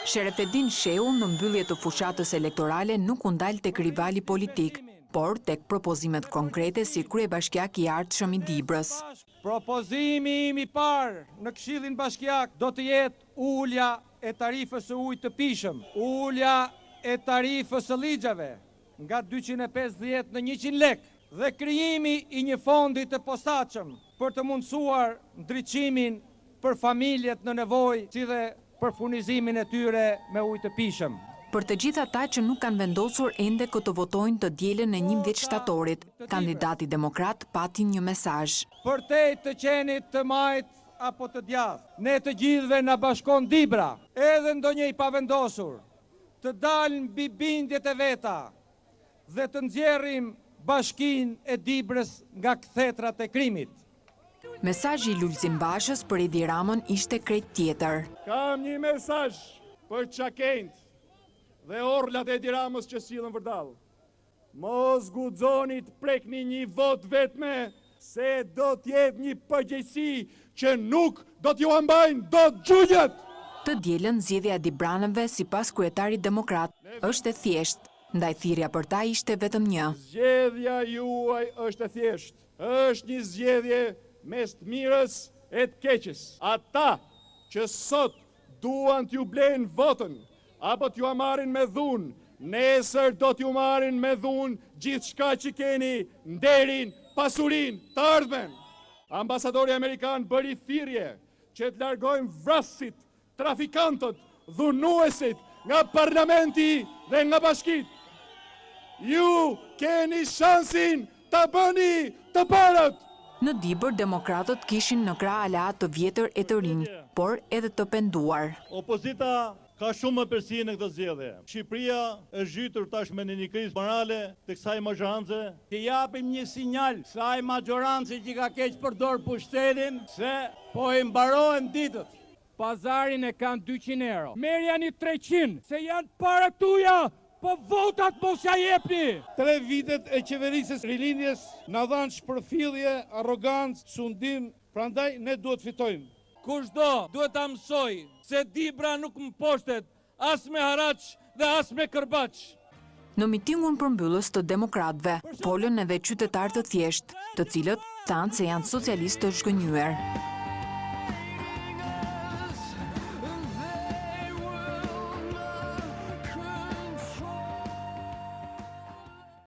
Sherefedin Sheu në mbyllje të fushatës elektorale nuk u ndal tek rivali politik, por tek propozimet konkrete si kryebashkiak i ardhshëm i Dibrës. Propozimi im i parë në Këshillin Bashkiak do të jetë ulja e tarifës së ujit të pishëm, ulja e tarifës së ligjave nga 250 në 100 lek dhe krijimi i një fondi të posaçëm për të mundësuar ndriçimin për familjet në nevojë, si dhe për furnizimin e tyre me ujë të pishëm. Për të gjithë ata që nuk kanë vendosur ende këtë votojnë të dielën e 11 shtatorit, kandidati demokrat pati një mesazh. Për te të qenit të majt apo të djathtë, ne të gjithëve na bashkon Dibra, edhe ndonjë i pavendosur, të dalë mbi bindjet e veta dhe të nxjerrim bashkinë e Dibrës nga kthetrat e krimit. Mesazhi i Lulzim Bashës për Edi Ramën ishte krejt tjetër. Kam një mesazh për çakent dhe orlat e Edi Ramës që sillen vërdall. Mos guxoni të prekni një vot vetme, se do të jetë një përgjegjësi që nuk do t'ju mbajnë dot gjunjët. Të dielën zgjedhja e Dibranëve sipas kryetarit demokrat është e thjeshtë, ndaj thirrja për ta ishte vetëm një. Zgjedhja juaj është e thjeshtë. Është një zgjedhje mes të mirës e të keqes. Ata që sot duan t'ju blejnë votën, apo t'ju marrin me dhunë, nesër do t'ju marrin me dhunë gjithë shka që keni, nderin, pasurin, të ardhmen. Ambasadori Amerikan bëri thirrje që të largojmë vrasit, trafikantët, dhunuesit nga parlamenti dhe nga bashkit. Ju keni shansin të bëni të parët. Në Dibër, demokratët kishin në krah aleat të vjetër e të rinj, por edhe të penduar. Opozita ka shumë përsi në këtë zgjedhje. Shqipëria është zhytur tashmë në një krizë morale të kësaj majorancë. Të japim një sinjal kësaj majorancë që ka keq përdor pushtetin, se po i mbarojnë ditët. Pazarin e kanë 200 euro. Merja një 300, se janë para tuja. Po votat mos ja jepni! 3 vitet e qeverisës rilindjes na dhanë shpërfillje, arrogancë, sundim, prandaj ne duhet fitojmë. Kushdo duhet ta mësoj se Dibra nuk mposhtet as me haraç dhe as me kërbaç. Në mitingun përmbyllës të demokratëve, folën edhe qytetarë të thjeshtë, të cilët thanë se janë socialistë të zhgënjyer.